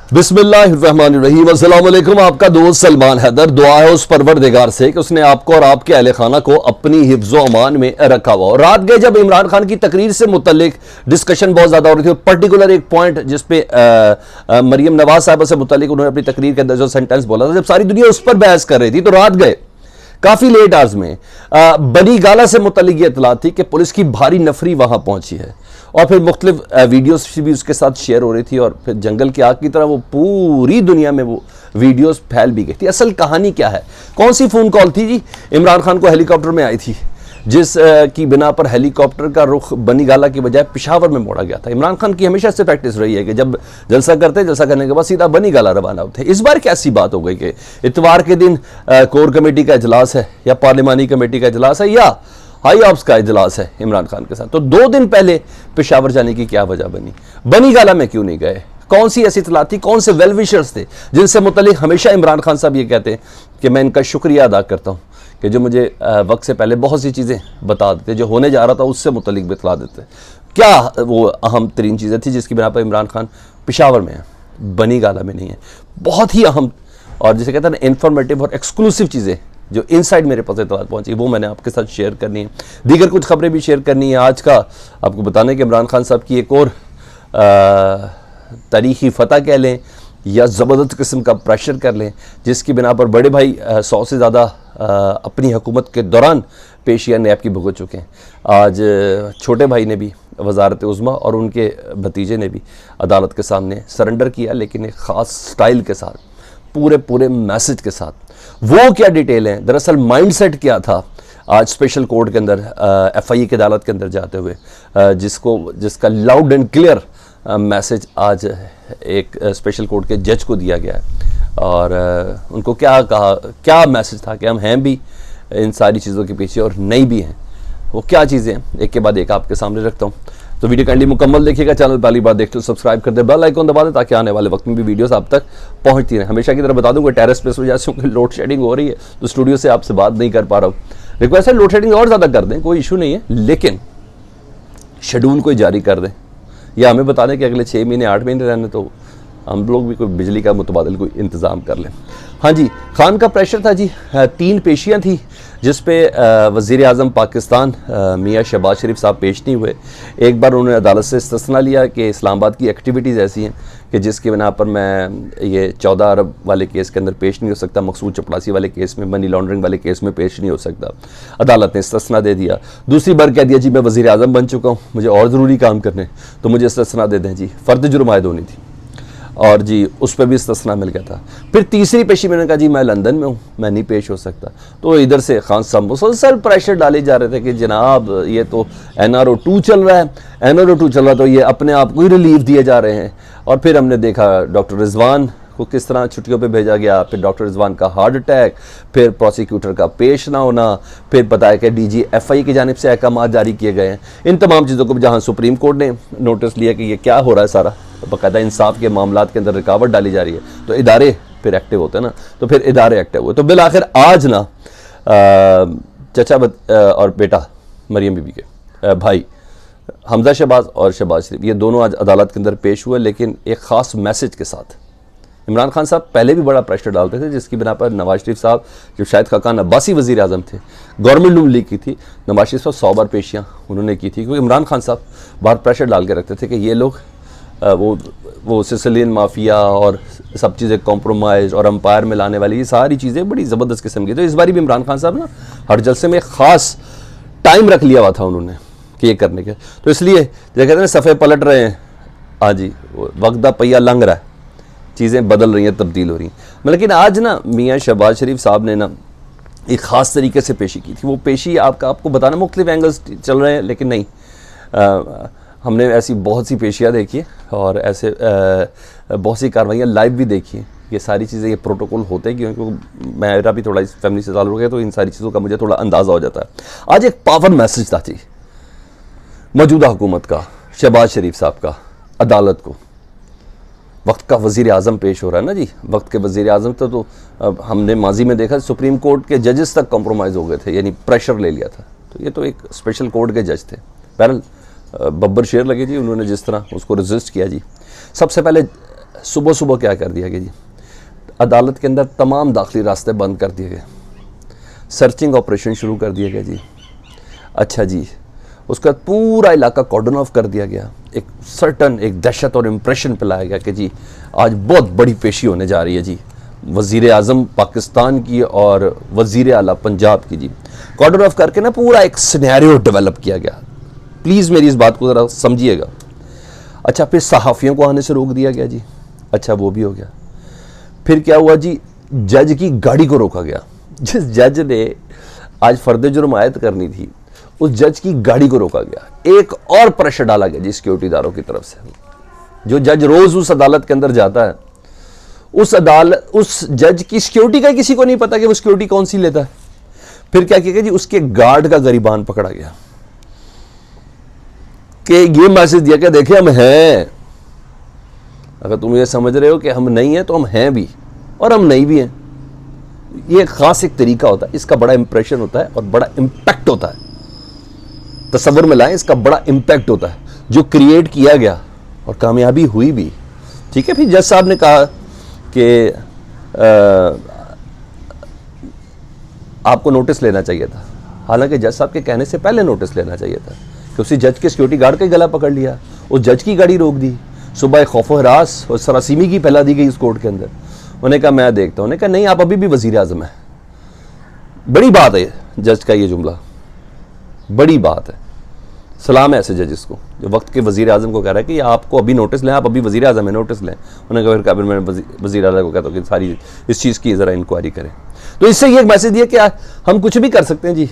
बिस्मिल्लाहिर्रहमानिर्रहीम। अस्सलाम वालेकुम। आपका दोस्त सलमान हैदर। दुआ है उस परवरदिगार से कि उसने आपको और आपके अहले खाना को अपनी हिफ्ज़ो अमान में रखा हुआ। और रात गए जब इमरान खान की तकरीर से मुतल्लिक डिस्कशन बहुत ज़्यादा हो रही थी, पर्टिकुलर एक पॉइंट जिसपे मरियम नवाज साहब से मुतल्लिक उन्होंने अपनी तकरीर के अंदर जो सेंटेंस बोला था, जब सारी दुनिया उस पर बहस कर रही थी तो रात गए काफ़ी लेट आवर्स में बनी गाला से मुतल्लिक ये इतला थी कि पुलिस की भारी नफरी वहाँ पहुँची है और फिर मुख्तलिफ वीडियोस भी उसके साथ शेयर हो रही थी और फिर जंगल की आग की तरह वो पूरी दुनिया में वो वीडियोस फैल भी गई थी। असल कहानी क्या है? कौन सी फ़ोन कॉल थी जी? इमरान खान को हेलीकॉप्टर में आई थी, जिस की बिना पर हेलीकॉप्टर का रुख बनी गाला की बजाय पेशावर में मोड़ा गया था। इमरान खान की हमेशा से प्रैक्टिस रही है कि जब जलसा करते, जलसा करने के बाद सीधा बनी गाला रवाना होते। इस बार क्या ऐसी बात हो गई कि इतवार के दिन कोर कमेटी का इजलास है या पार्लिमानी कमेटी का इजलास है या हाई ऑप्स का इजलास है इमरान खान के साथ, तो 2 दिन पहले पेशावर जाने की क्या वजह बनी? बनी गाला में क्यों नहीं गए? कौन सी ऐसी इतला थी? कौन से वेल विशर्स थे जिनसे मुतल्लिक हमेशा इमरान खान साहब ये कहते हैं कि मैं इनका शुक्रिया अदा करता हूँ कि जो मुझे वक्त से पहले बहुत सी चीज़ें बता देते, जो होने जा रहा था उससे मुतल्लिक बतला देते। क्या वो अहम तरीन चीज़ें थी जिसकी बिना पर इमरान खान पेशावर में है, बनी गाला में नहीं है? बहुत ही अहम और जिसे कहते हैं ना इंफॉर्मेटिव और एक्सक्लूसिव चीज़ें जो इनसाइड मेरे पास इतलात पहुंची, वो मैंने आपके साथ शेयर करनी है। दीगर कुछ खबरें भी शेयर करनी है। आज का आपको बताने कि इमरान खान साहब की एक और तारीखी फतह कह लें या ज़बरदस्त किस्म का प्रेशर कर लें, जिसकी बिना पर बड़े भाई 100 से ज़्यादा अपनी हुकूमत के दौरान पेशिया नैब की भुगत चुके हैं। आज छोटे भाई ने भी वजारत उज़्मा और उनके भतीजे ने भी अदालत के सामने सरेंडर किया, लेकिन एक ख़ास स्टाइल के साथ, पूरे मैसेज के साथ। वो क्या डिटेल है, दरअसल माइंडसेट क्या था आज स्पेशल कोर्ट के अंदर FIA की अदालत के अंदर जाते हुए, जिसका लाउड एंड क्लियर मैसेज आज एक स्पेशल कोर्ट के जज को दिया गया है। और उनको क्या कहा, क्या मैसेज था कि हम हैं भी इन सारी चीज़ों के पीछे और नहीं भी हैं। वो क्या चीज़ें हैं, एक के बाद एक आपके सामने रखता हूँ। तो वीडियो काइंडली मुकम्मल देखिएगा। चैनल पहली बार देखते हो सब्सक्राइब कर दे, बेल आइकन दबा दें ताकि आने वाले वक्त में भी वीडियोस आप तक पहुंचती रहें। हमेशा की तरह बता दूं कि टेरेस पे वजह से लोड शेडिंग हो रही है तो स्टूडियो से आपसे बात नहीं कर पा रहा हूँ। रिक्वेस्ट है लोड शेडिंग और ज़्यादा कर दें, कोई इशू नहीं है, लेकिन शेड्यूल कोई जारी कर दें या हमें बता दें कि अगले 6 महीने 8 महीने रहने, तो हम लोग भी कोई बिजली का मुतबादिल कोई इंतज़ाम कर लें। हाँ जी, खान का प्रेशर था जी। 3 पेशियाँ थी जिस पे वज़ीर आज़म पाकिस्तान मियाँ शहबाज शरीफ साहब पेश नहीं हुए। एक बार उन्होंने अदालत से इस्तिस्ना लिया कि इस्लामाबाद की एक्टिविटीज़ ऐसी हैं कि जिसकी बिना पर मैं ये 14 अरब वाले केस के अंदर पेश नहीं हो सकता, मकसूद चपड़ासी वाले केस में, मनी लॉन्ड्रिंग वाले केस में पेश नहीं हो सकता। अदालत ने इस्तिस्ना दे दिया। दूसरी बार कह दिया जी मैं वज़ीर आज़म बन चुका हूँ, मुझे और ज़रूरी काम करने, तो मुझे इस्तिस्ना दे दें जी। फ़र्द जुर्म आयद होनी थी और जी उस पर भी इस्तिस्ना मिल गया था। फिर तीसरी पेशी मैंने कहा जी मैं लंदन में हूँ, मैं नहीं पेश हो सकता। तो इधर से खान साहब मुसलसल प्रेशर डाले जा रहे थे कि जनाब ये तो NRO 2 चल रहा है, NRO 2 चल रहा, तो ये अपने आप को ही रिलीफ दिए जा रहे हैं। और फिर हमने देखा डॉक्टर रिजवान को किस तरह छुट्टियों पे भेजा गया, फिर डॉक्टर रिजवान का हार्ट अटैक, फिर प्रोसिक्यूटर का पेश ना होना, फिर बताया कि DG FI की जानिब से अहकाम जारी किए गए हैं। इन तमाम चीज़ों को जहाँ सुप्रीम कोर्ट ने नोटिस लिया कि ये क्या हो रहा है सारा, तो बाकायदा इंसाफ के मामलात के अंदर रुकावट डाली जा रही है, तो इदारे फिर एक्टिव होते हैं ना, तो फिर इदारे एक्टिव हुए। तो बिल आखिर आज ना चचा और बेटा मरियम बीबी के भाई हमजा शहबाज और शहबाज शरीफ, ये दोनों आज अदालत के अंदर पेश हुए, लेकिन एक ख़ास मैसेज के साथ। इमरान खान साहब पहले भी बड़ा प्रेशर डालते थे, जिसकी बिना पर नवाज शरीफ साहब, जब शाहिद खाकान अब्बासी वज़ीर आज़म थे, गवर्नमेंट नून लीग की थी, नवाज शरीफ साहब 100 बार पेशियाँ उन्होंने की थी, क्योंकि इमरान खान साहब बाहर प्रेशर डाल के रखते थे कि ये लोग वो सिसिलियन माफिया और सब चीज़ें कॉम्प्रोमाइज़ और अंपायर में लाने वाली ये सारी चीज़ें बड़ी ज़बरदस्त किस्म की। तो इस बार भी इमरान खान साहब ना हर जलसे में ख़ास टाइम रख लिया हुआ था उन्होंने कि ये करने के, तो इसलिए जो कहते हैं सफ़े पलट रहे हैं। हाँ जी, वक्त दा पहिया लंघ रहा है, चीज़ें बदल रही हैं, तब्दील हो रही हैं। लेकिन आज ना मियाँ शहबाज शरीफ साहब ने ना एक ख़ास तरीके से पेशी की थी। वो पेशी आपको बताना मुख्तलिफ एंगल्स चल रहे हैं, लेकिन नहीं, हमने ऐसी बहुत सी पेशियाँ देखी और ऐसे बहुत सी कार्रवाइयाँ लाइव भी देखी हैं। ये सारी चीज़ें, ये प्रोटोकॉल होते हैं, क्योंकि मेरा भी थोड़ा इस फैमिली से ताल्लुक़ है, तो इन सारी चीज़ों का मुझे थोड़ा अंदाज़ा हो जाता है। आज एक पावर मैसेज था जी मौजूदा हुकूमत का, शहबाज शरीफ साहब का, अदालत को। वक्त का वज़ीर आज़म पेश हो रहा है ना जी, वक्त के वज़ीर आज़म तो हमने माजी में देखा सुप्रीम कोर्ट के जजेस तक कॉम्प्रोमाइज़ हो गए थे, यानी प्रेशर ले लिया था। तो ये तो एक स्पेशल कोर्ट के जज थे। बहरहाल बब्बर शेर लगे जी, उन्होंने जिस तरह उसको रजिस्ट किया जी। सबसे पहले सुबह सुबह क्या कर दिया गया जी, अदालत के अंदर तमाम दाखिली रास्ते बंद कर दिए गए, सर्चिंग ऑपरेशन शुरू कर दिया गया जी। अच्छा जी, उसका पूरा इलाका कॉर्डन ऑफ कर दिया गया, एक दहशत और इम्प्रेशन पिलाया गया कि जी आज बहुत बड़ी पेशी होने जा रही है जी, वज़ीर आज़म पाकिस्तान की और वज़ीर आला पंजाब की जी। कॉर्डन ऑफ करके ना पूरा एक सिनेरियो डेवलप किया गया। प्लीज़ मेरी इस बात को ज़रा समझिएगा। अच्छा, फिर सहाफ़ियों को आने से रोक दिया गया जी। अच्छा, वो भी हो गया। फिर क्या हुआ जी, जज की गाड़ी को रोका गया। जिस जज ने आज फर्द जुर्म आयद करनी थी, उस जज की गाड़ी को रोका गया। एक और प्रेशर डाला गया जी सिक्योरिटीदारों की तरफ से। जो जज रोज उस अदालत के अंदर जाता है, उस जज की सिक्योरिटी का किसी को नहीं पता कि वो सिक्योरिटी कौन सी लेता है। फिर क्या किया गया जी, उसके गार्ड का गरिबान पकड़ा गया कि ये मैसेज दिया कि देखिए हम हैं, अगर तुम ये समझ रहे हो कि हम नहीं हैं तो हम हैं भी और हम नहीं भी हैं। ये खास एक तरीका होता है, इसका बड़ा इंप्रेशन होता है और बड़ा इम्पैक्ट होता है। तसव्वुर में लाएं, इसका बड़ा इम्पैक्ट होता है जो क्रिएट किया गया और कामयाबी हुई भी। ठीक है, फिर जज साहब ने कहा कि आपको नोटिस लेना चाहिए था। हालांकि जज साहब के कहने से पहले नोटिस लेना चाहिए था कि उसी जज के सिक्योरिटी गार्ड का ही गला पकड़ लिया, उस जज की गाड़ी रोक दी। सुबह खौफ हरास और सरासीमी की फैला दी गई इस कोर्ट के अंदर। उन्होंने कहा मैं देखता हूं। उन्होंने कहा नहीं, आप अभी भी वजीर आजम है। बड़ी बात है जज का ये जुमला, बड़ी बात है। सलाम है ऐसे जजेस को जो वक्त के वजीर आजम को कह रहा है कि आपको अभी नोटिस लें, आप अभी वजीर आजम है, नोटिस लें। उन्होंने कहा फिर काबिल मैं वजीर आजम को कहता हूँ कि सारी इस चीज़ की ज़रा इंक्वायरी करें। तो इससे ये एक मैसेज दिया कि हम कुछ भी कर सकते हैं जी,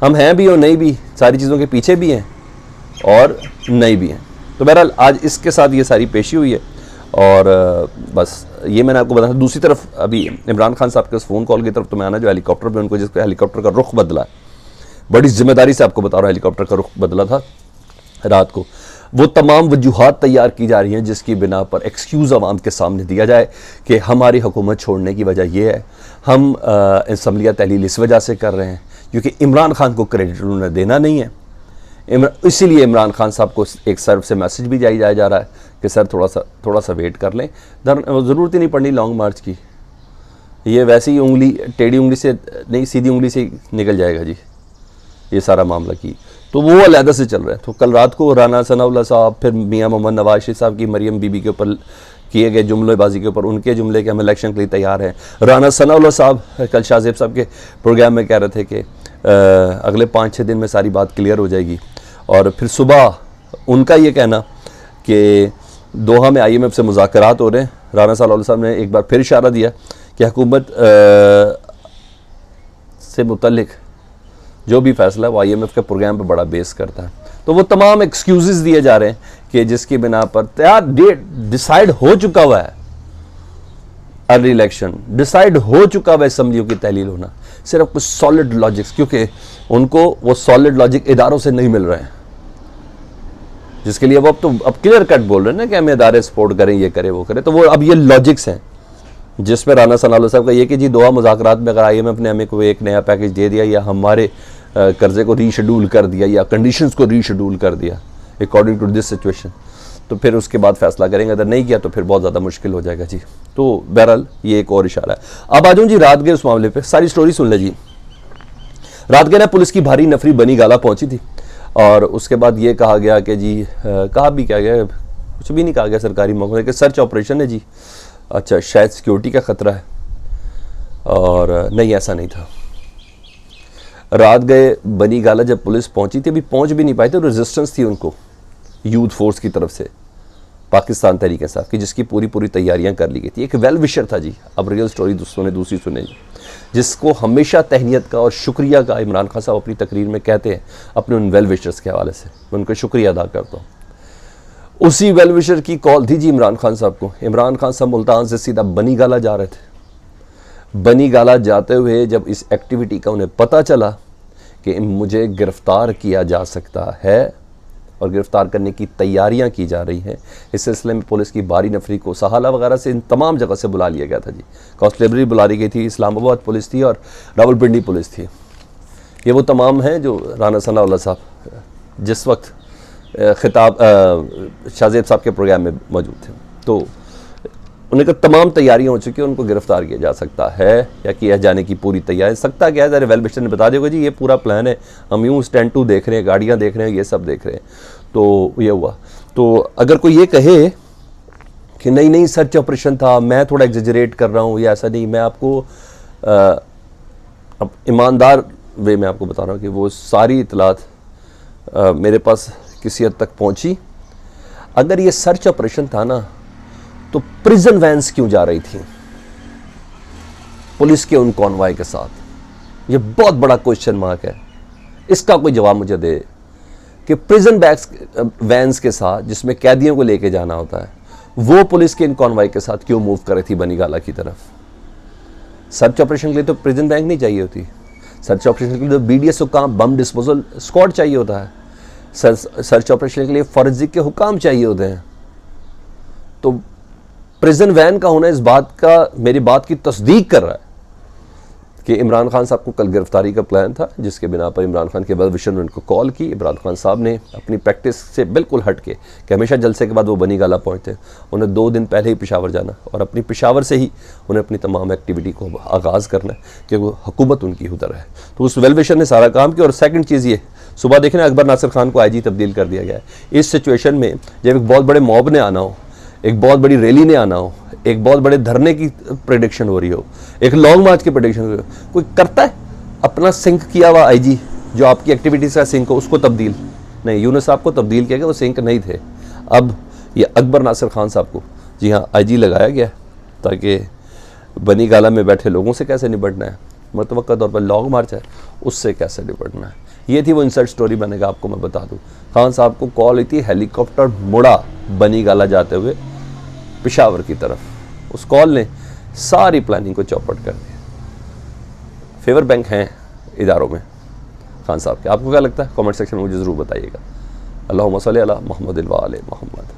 हम हैं भी और नहीं भी, सारी चीज़ों के पीछे भी हैं और नहीं भी हैं। तो बहरहाल आज इसके साथ ये सारी पेशी हुई है और बस ये मैंने आपको बताया। दूसरी तरफ अभी इमरान खान साहब के उस फ़ोन कॉल की तरफ तो मैं आना, जो हेलीकॉप्टर पर उनको जिसका हेलीकॉप्टर का रुख बदला है, बड़ी जिम्मेदारी से आपको बता रहा हूँ, हेलीकॉप्टर का रुख बदला था रात को। वो तमाम वजूहात तैयार की जा रही हैं जिसकी बिना पर एक्सक्यूज़ आवाम के सामने दिया जाए कि हमारी हुकूमत छोड़ने की वजह यह है, हम असम्बलिया तहलील इस वजह से कर रहे हैं क्योंकि इमरान खान को क्रेडिट उन्होंने देना नहीं है। इसीलिए इमरान खान साहब को एक तरफ से मैसेज भी जाया जा रहा है कि सर थोड़ा सा वेट कर लें। ज़रूरत ही नहीं पड़नी लॉन्ग मार्च की, ये वैसे ही उंगली टेढ़ी उंगली से नहीं सीधी उंगली से निकल जाएगा जी ये सारा मामला की। तो वो अलहदा से चल रहा है। तो कल रात को राना सनाउल्लाह साहब, फिर मियाँ मोहम्मद नवाज शरीफ साहब की मरियम बीबी के ऊपर किए गए जुमलेबाजी के ऊपर उनके जुमले के हम इलेक्शन के लिए तैयार हैं। राना सनाउल्लाह साहब कल शाहजेब साहब के प्रोग्राम में कह रहे थे कि अगले 5-6 दिन में सारी बात क्लियर हो जाएगी। और फिर सुबह उनका ये कहना कि दोहा में IMF से मुज़ाकरात हो रहे हैं। राना सनाउल्लाह साहब ने एक बार फिर इशारा दिया कि हुकूमत से मुतल्लिक जो भी फैसला वो IMF के प्रोग्राम पे बड़ा बेस करता है। तो वो तमाम एक्सक्यूज़ दिए जा रहे हैं कि जिसकी बिना पर तैयार डेट डिसाइड हो चुका हुआ है, अर्ली इलेक्शन डिसाइड हो चुका हुआ है, असम्बलियों की तहलील होना, सिर्फ कुछ सॉलिड लॉजिक्स, क्योंकि उनको वो सॉलिड लॉजिक इदारों से नहीं मिल रहे हैं जिसके लिए वो अब क्लियर कट बोल रहे हैं ना कि हमें इदारे सपोर्ट करें, ये करें वो करें। तो वो अब ये लॉजिक्स हैं जिसमें राना सनाउल्लाह साहब का ये कि जी दोहा मुज़ाकरात में अगर IMF ने हमें कोई एक नया पैकेज दे दिया या हमारे कर्जे को रीशेड्यूल कर दिया या कंडीशंस को रीशेड्यूल कर दिया अकॉर्डिंग टू दिस सिचुएशन, तो फिर उसके बाद फैसला करेंगे। अगर नहीं किया तो फिर बहुत ज़्यादा मुश्किल हो जाएगा जी। तो बहरहाल ये एक और इशारा है। अब आ जाऊँ जी रात गए उस मामले पर, सारी स्टोरी सुन ले जी। रात गए ना पुलिस की भारी नफरी बनी गाला पहुँची थी और उसके बाद ये कहा गया कि जी कहा भी क्या गया, कुछ भी नहीं कहा गया सरकारी मौके कि सर्च ऑपरेशन है जी। अच्छा, शायद सिक्योरिटी का ख़तरा है, और नहीं ऐसा नहीं था। रात गए बनी गाला जब पुलिस पहुंची थी, अभी पहुंच भी नहीं पाए थे, रेजिस्टेंस थी उनको यूथ फोर्स की तरफ से पाकिस्तान तहरीक इंसाफ की, जिसकी पूरी तैयारियां कर ली गई थी। एक वेल विशर था जी। अब रियल स्टोरी दोस्तों ने दूसरी सुने जी, जिसको हमेशा तहनीत का और शुक्रिया का इमरान खान साहब अपनी तकरीर में कहते हैं अपने उन वेल विशर्स के हवाले से, मैं उनको शुक्रिया अदा करता हूँ। उसी वेल विशर की कॉल थी जी इमरान खान साहब को। इमरान खान साहब मुल्तान से सीधा बनी गाला जा रहे थे। बनी गाला जाते हुए जब इस एक्टिविटी का उन्हें पता चला कि मुझे गिरफ्तार किया जा सकता है और गिरफ्तार करने की तैयारियां की जा रही हैं, इस सिलसिले में पुलिस की भारी नफरी को सहाला वगैरह से इन तमाम जगह से बुला लिया गया था जी। कॉन्स्टेबलरी बुला ली गई थी, इस्लामाबाद पुलिस थी और रावलपिंडी पुलिस थी। ये वो तमाम हैं जो राना सनाउल्लाह साहब जिस वक्त खिताब शाहजेब साहब के प्रोग्राम में मौजूद थे। तो उन्हें कहा तमाम तैयारियां हो चुकी हैं, उनको गिरफ्तार किया जा सकता है या किया जाने की पूरी तैयारी। सकता क्या है, ज़रा वेल विशर ने बता दिया जी ये पूरा प्लान है, हम यूँ स्टैंड 2 देख रहे हैं, गाड़ियाँ देख रहे हैं, ये सब देख रहे हैं। तो ये हुआ। तो अगर कोई ये कहे कि नहीं नहीं सर्च ऑपरेशन था, मैं थोड़ा एग्जेजरेट कर रहा हूँ या ऐसा नहीं, मैं आपको अब ईमानदार वे में आपको बता रहा हूँ कि वो सारी इतलात मेरे पास किसी हद तक पहुँची। अगर ये सर्च ऑपरेशन था ना, तो प्रिजन वैन्स क्यों जा रही थी पुलिस के उन कॉन्वॉय के साथ? ये बहुत बड़ा क्वेश्चन मार्क है। इसका कोई जवाब मुझे दे कि प्रिजन वैन्स के साथ जिसमें कैदियों को लेके जाना होता है, वो पुलिस के इन कॉन्वॉय के साथ क्यों मूव कर रही थी बनीगाला की तरफ? सर्च ऑपरेशन के लिए तो प्रिजन वैन नहीं चाहिए होती, सर्च ऑपरेशन के लिए तो बीडीएस हुकाम बम डिस्पोजल स्क्वाड चाहिए होता है, सर्च ऑपरेशन के लिए फॉरेंसिक के हुकाम चाहिए होते हैं। तो प्रिजन वैन का होना इस बात का, मेरी बात की तस्दीक कर रहा है कि इमरान खान साहब को कल गिरफ्तारी का प्लान था, जिसके बिना पर इमरान खान के वेल विशर ने उनको कॉल की। इमरान खान साहब ने अपनी प्रैक्टिस से बिल्कुल हट के कि हमेशा जलसे के बाद वो बनीगाला पहुंचते, उन्हें 2 दिन पहले ही पेशावर जाना और अपनी पेशावर से ही उन्हें अपनी तमाम एक्टिविटी को आगाज़ करना है कि वो हुकूमत उनकी उधर है। तो उस वेल विशर ने सारा काम किया। और सेकंड चीज़ ये, सुबह देखें अकबर नासिर खान को आईजी तब्दील कर दिया गया है। इस सिचुएशन में जब एक बहुत बड़े मॉब ने आना हो, एक बहुत बड़ी रैली ने आना हो, एक बहुत बड़े धरने की प्रेडिक्शन हो रही हो, एक लॉन्ग मार्च की प्रेडिक्शन हो रही हो, कोई करता है अपना सिंक किया हुआ आईजी जो आपकी एक्टिविटीज़ का सिंक हो उसको तब्दील? नहीं, यूनुस साहब को तब्दील किया गया, वो सिंक नहीं थे। अब ये अकबर नासिर खान साहब को, जी हाँ, आईजी लगाया गया ताकि बनीगाला में बैठे लोगों से कैसे निपटना है, मुतवक्का तौर पर लॉन्ग मार्च है उससे कैसे निपटना है। ये थी वो इंसर्ट स्टोरी। मैंने कहा आपको मैं बता दूँ, खान साहब को कॉल आई थी, हेलीकॉप्टर मुड़ा बनीगाला जाते हुए पेशावर की तरफ। उस कॉल ने सारी प्लानिंग को चौपट कर दिया। फेवर बैंक हैं इदारों में खान साहब के। आपको क्या लगता है? कमेंट सेक्शन में मुझे ज़रूर बताइएगा। अल्लाहुम्मा सल्ली अला मुहम्मद व आले मुहम्मद।